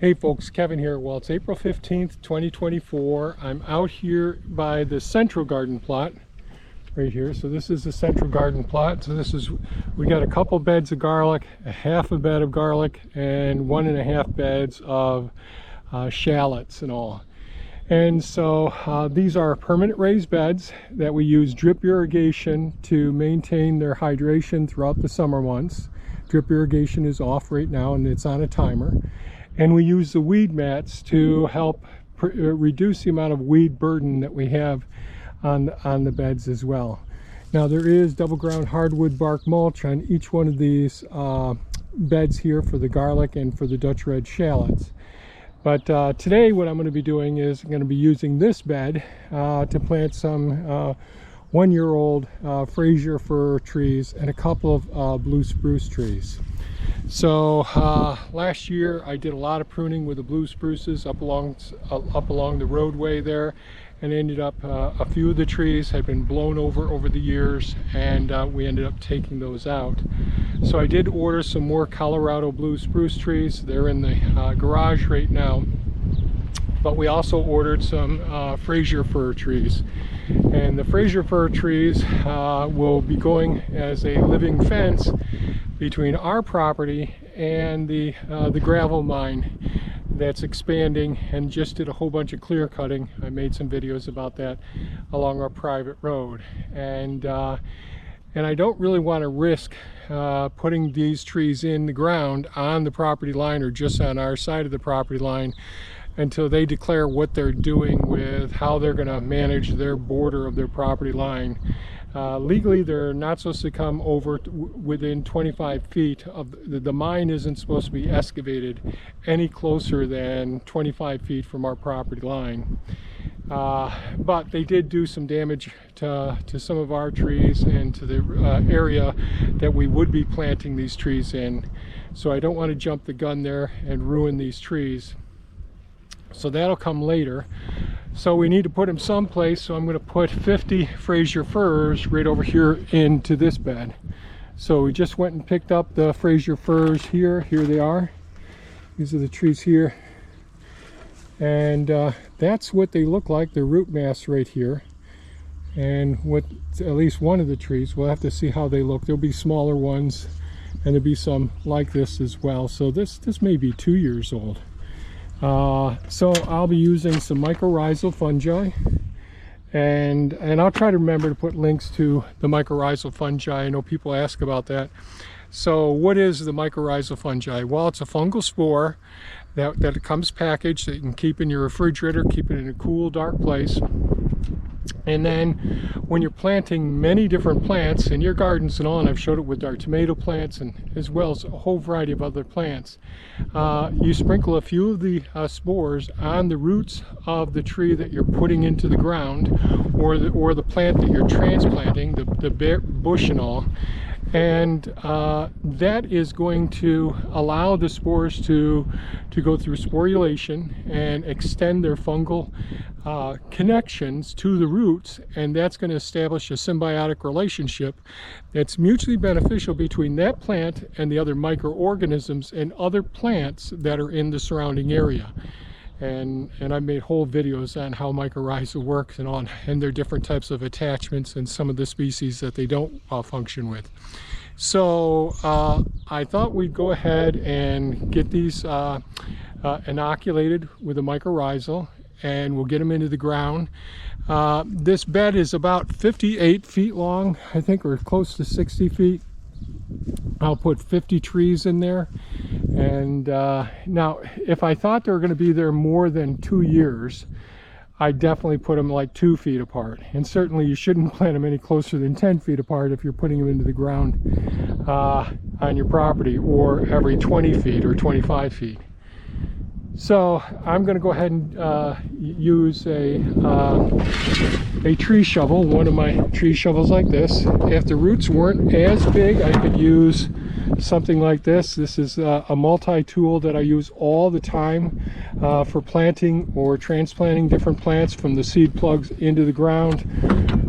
Hey folks, Kevin here. Well, it's April 15th, 2024. I'm out here by the central garden plot right here. So this is the central garden plot. So we got a couple beds of garlic, a half a bed of garlic, and 1.5 beds of shallots and all. And so these are permanent raised beds that we use drip irrigation to maintain their hydration throughout the summer months. Drip irrigation is off right now and it's on a timer. And we use the weed mats to help reduce the amount of weed burden that we have on the beds as well. Now there is double ground hardwood bark mulch on each one of these beds here for the garlic and for the Dutch red shallots. But today what I'm going to be doing is I'm going to be using this bed to plant some 1-year-old Fraser fir trees and a couple of blue spruce trees. So last year I did a lot of pruning with the blue spruces up along the roadway there, and ended up a few of the trees had been blown over the years, and we ended up taking those out. So I did order some more Colorado blue spruce trees. They're in the garage right now, but we also ordered some Fraser fir trees. And the Fraser fir trees will be going as a living fence between our property and the gravel mine that's expanding, and just did a whole bunch of clear cutting. I made some videos about that along our private road, and I don't really want to risk putting these trees in the ground on the property line or just on our side of the property line until they declare what they're doing with how they're going to manage their border of their property line. Legally, they're not supposed to come over within 25 feet of the mine. Isn't supposed to be excavated any closer than 25 feet from our property line. But they did do some damage to some of our trees and to the area that we would be planting these trees in. So I don't want to jump the gun there and ruin these trees. So that'll come later. So we need to put them someplace, so I'm going to put 50 Fraser firs right over here into this bed. So we just went and picked up the Fraser firs here. Here they are. These are the trees here. And that's what they look like, the root mass right here. And what, at least one of the trees, we'll have to see how they look. There'll be smaller ones, and there'll be some like this as well. So this may be 2 years old. So I'll be using some mycorrhizal fungi, and I'll try to remember to put links to the mycorrhizal fungi. I know people ask about that. So what is the mycorrhizal fungi? Well, it's a fungal spore that comes packaged that you can keep in your refrigerator, keep it in a cool, dark place. And then when you're planting many different plants in your gardens and all, and I've showed it with our tomato plants and as well as a whole variety of other plants, you sprinkle a few of the spores on the roots of the tree that you're putting into the ground, or the plant that you're transplanting, the bush and all. And that is going to allow the spores to go through sporulation and extend their fungal connections to the roots, and that's going to establish a symbiotic relationship that's mutually beneficial between that plant and the other microorganisms and other plants that are in the surrounding area. And I've made whole videos on how mycorrhiza works and their different types of attachments and some of the species that they don't function with. So I thought we'd go ahead and get these inoculated with a mycorrhizal, and we'll get them into the ground. This bed is about 58 feet long, I think, or close to 60 feet. I'll put 50 trees in there. And now, if I thought they were going to be there more than 2 years, I definitely put them like 2 feet apart. And certainly you shouldn't plant them any closer than 10 feet apart if you're putting them into the ground on your property, or every 20 feet or 25 feet. So I'm going to go ahead and use a tree shovel, one of my tree shovels like this. If the roots weren't as big, I could use something like this. This is a multi-tool that I use all the time for planting or transplanting different plants from the seed plugs into the ground,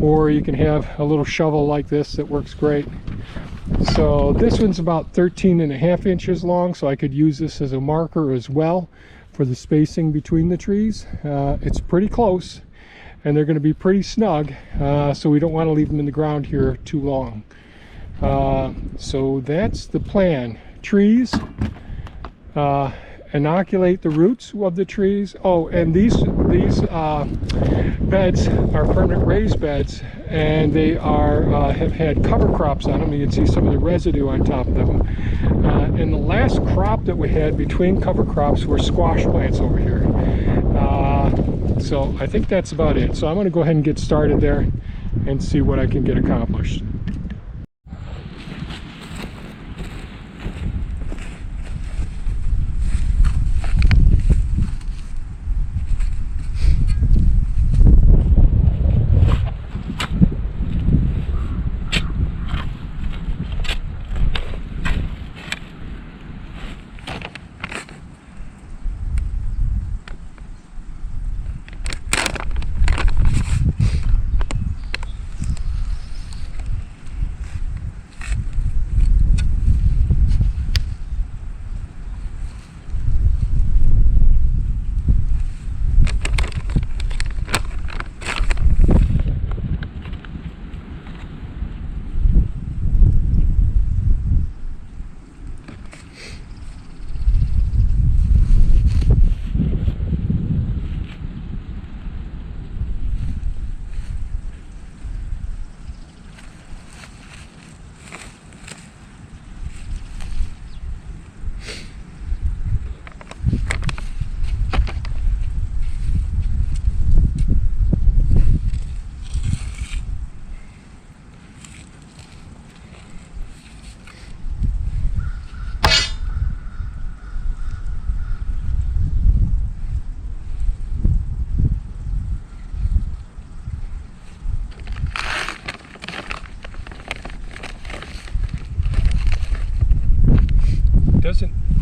or you can have a little shovel like this that works great. So this one's about 13.5 inches long, so I could use this as a marker as well for the spacing between the trees. It's pretty close, and they're going to be pretty snug, so we don't want to leave them in the ground here too long. So that's the plan. Trees, inoculate the roots of the trees. Oh, and these beds are permanent raised beds, and they are have had cover crops on them. You can see some of the residue on top of them. And the last crop that we had between cover crops were squash plants over here. So I think that's about it. So I'm going to go ahead and get started there and see what I can get accomplished.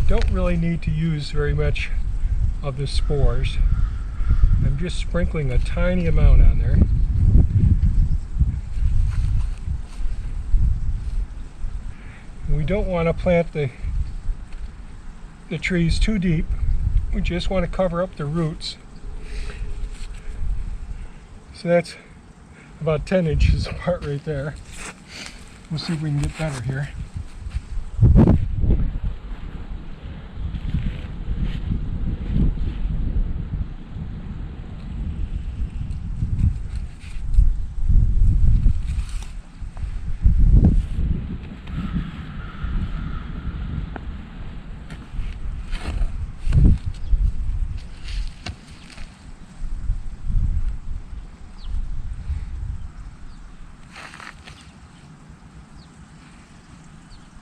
Don't really need to use very much of the spores. I'm just sprinkling a tiny amount on there. We don't want to plant the trees too deep. We just want to cover up the roots. So that's about 10 inches apart right there. We'll see if we can get better here.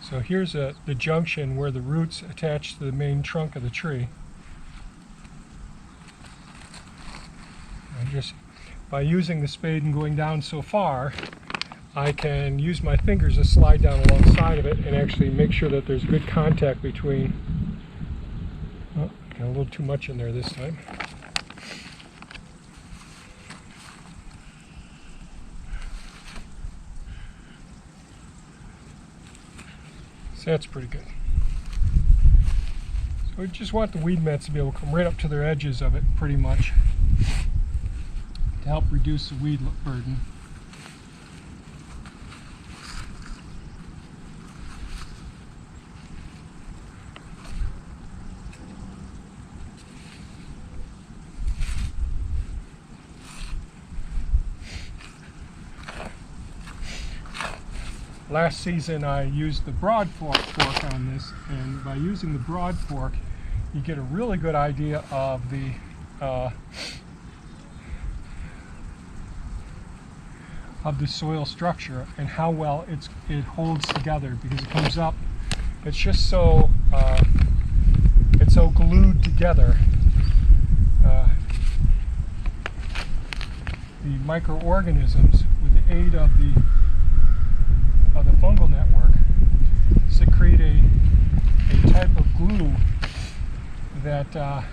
So here's the junction where the roots attach to the main trunk of the tree. And just by using the spade and going down so far, I can use my fingers to slide down alongside of it and actually make sure that there's good contact between. Oh, got a little too much in there this time. That's pretty good. So we just want the weed mats to be able to come right up to their edges of it pretty much to help reduce the weed burden. Last season I used the broad fork on this, and by using the broad fork you get a really good idea of the soil structure and how well it holds together, because it comes up, it's just so it's so glued together. The microorganisms, with the aid of the fungal network, secrete a type of glue that I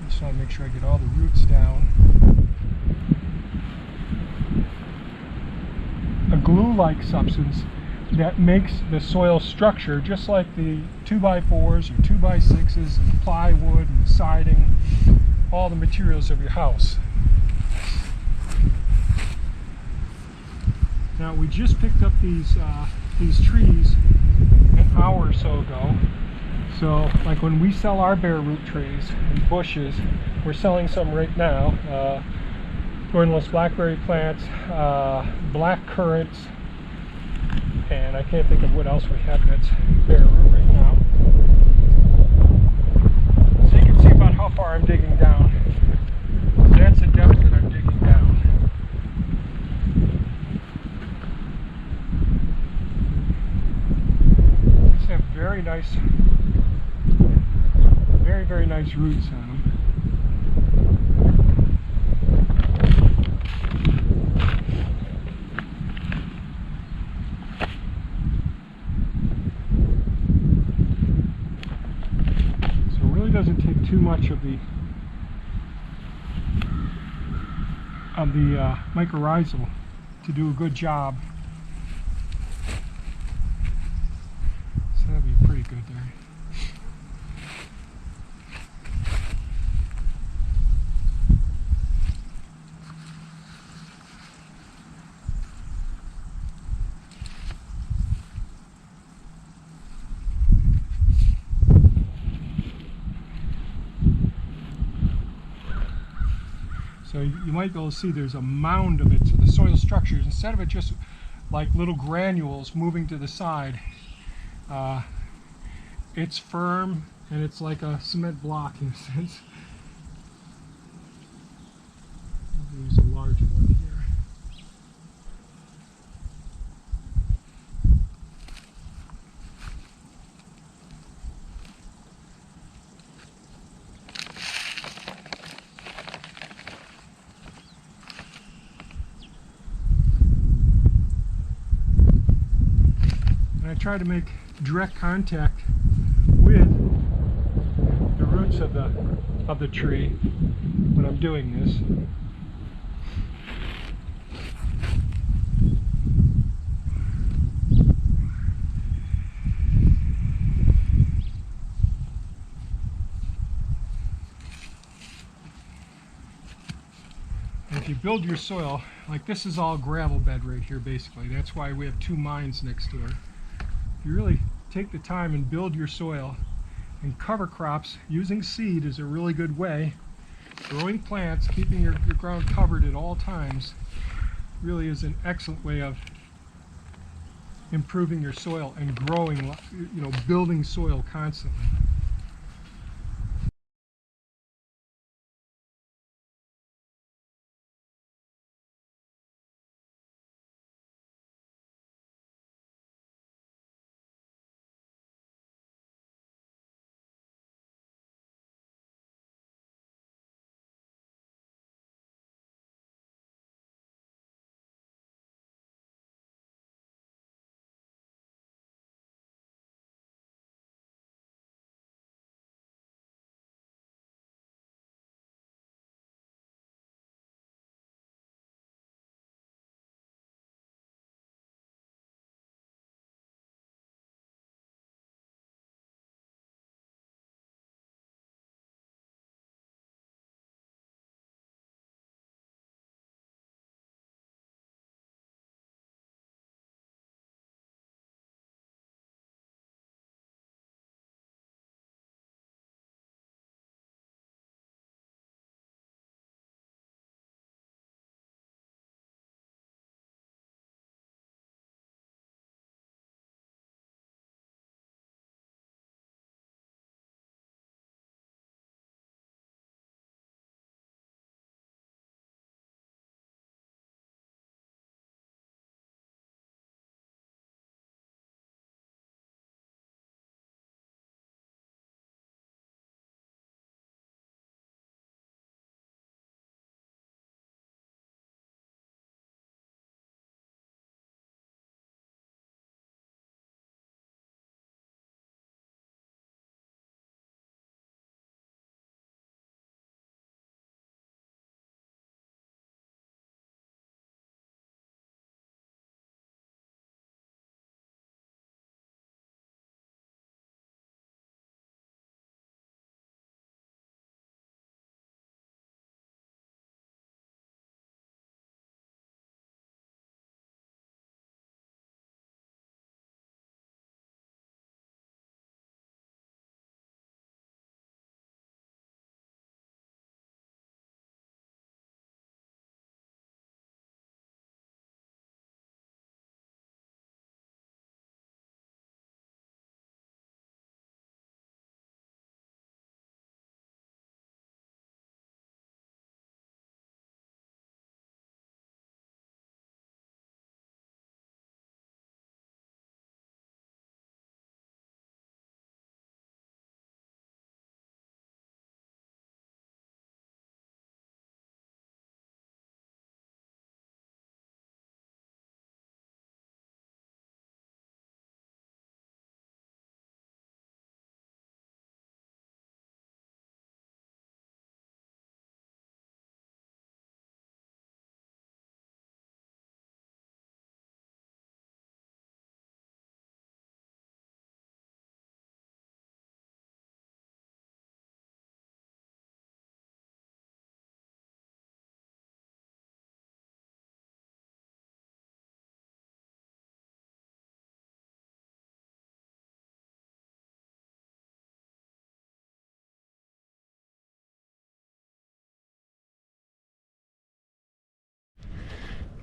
just want to make sure I get all the roots down. A glue-like substance that makes the soil structure, just like the 2x4s or 2x6s, and plywood and siding, all the materials of your house. Now we just picked up these trees an hour or so ago. So like when we sell our bare root trees and bushes, we're selling some right now. Thornless blackberry plants, black currants, and I can't think of what else we have that's bare root right now. So you can see about how far I'm digging down. That's the depth that I'm digging down. These have very nice, very nice roots on them. Doesn't take too much of the mycorrhizal to do a good job. So that'd be pretty good there. So you might be able to see there's a mound of it, so the soil structures, instead of it just like little granules moving to the side, it's firm and it's like a cement block in a sense. I'll use a large one here. I try to make direct contact with the roots of the tree when I'm doing this. And if you build your soil, like this is all gravel bed right here basically. That's why we have two mines next door. If you really take the time and build your soil, and cover crops using seed is a really good way. Growing plants, keeping your ground covered at all times, really is an excellent way of improving your soil and growing, building soil constantly.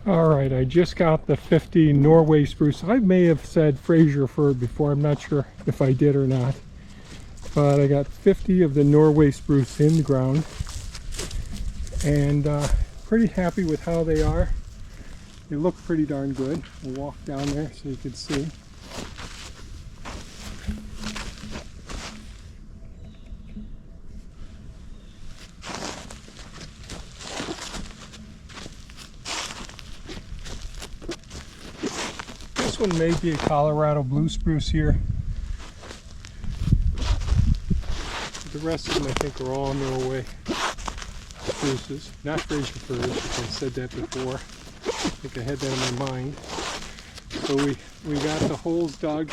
All right, I just got the 50 Norway spruce. I may have said Fraser fir before. I'm not sure if I did or not. But I got 50 of the Norway spruce in the ground. And pretty happy with how they are. They look pretty darn good. We'll walk down there so you can see. This one may be a Colorado blue spruce here. The rest of them I think are all Norway spruces, not Fraser firs. I said that before. I think I had that in my mind. So we got the holes dug,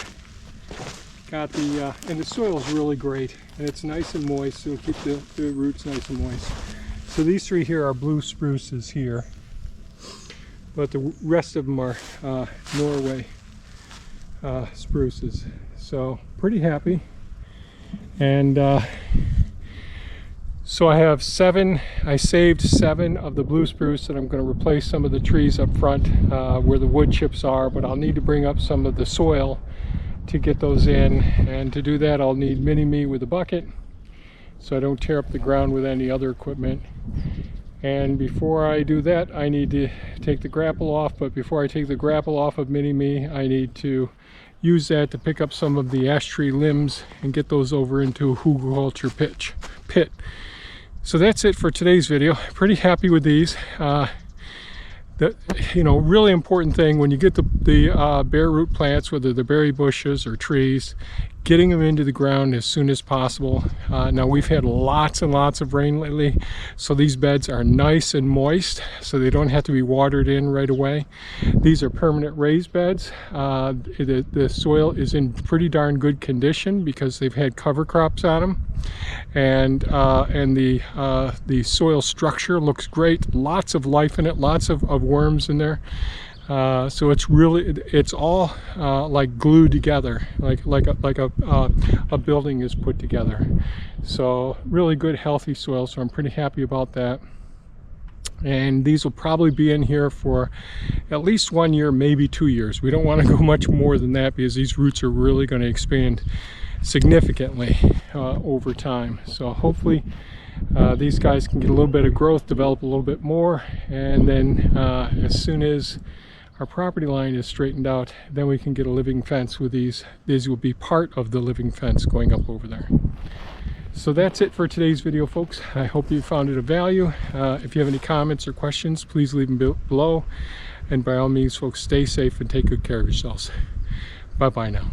got the and the soil is really great, and it's nice and moist, so it'll keep the roots nice and moist. So these three here are blue spruces here, but the rest of them are Norway spruces. So pretty happy. And so I have I saved 7 of the blue spruce, and I'm going to replace some of the trees up front where the wood chips are, but I'll need to bring up some of the soil to get those in, and to do that I'll need mini-me with a bucket so I don't tear up the ground with any other equipment. And before I do that I need to take the grapple off, but before I take the grapple off of mini-me I need to use that to pick up some of the ash tree limbs and get those over into a hugelkultur pit. So that's it for today's video. Pretty happy with these. Really important thing when you get the bare root plants, whether they're berry bushes or trees, getting them into the ground as soon as possible. Now we've had lots and lots of rain lately, so these beds are nice and moist, so they don't have to be watered in right away. These are permanent raised beds. The soil is in pretty darn good condition because they've had cover crops on them, and the soil structure looks great. Lots of life in it, lots of worms in there. So it's all like glued together, like a building is put together. So really good healthy soil, so I'm pretty happy about that. And these will probably be in here for at least 1 year, maybe 2 years. We don't want to go much more than that because these roots are really going to expand significantly over time. So hopefully these guys can get a little bit of growth, develop a little bit more, and then as soon as our property line is straightened out, then we can get a living fence with these. These will be part of the living fence going up over there. So that's it for today's video, folks. I hope you found it of value. If you have any comments or questions, please leave them below. And by all means, folks, stay safe and take good care of yourselves. Bye-bye now.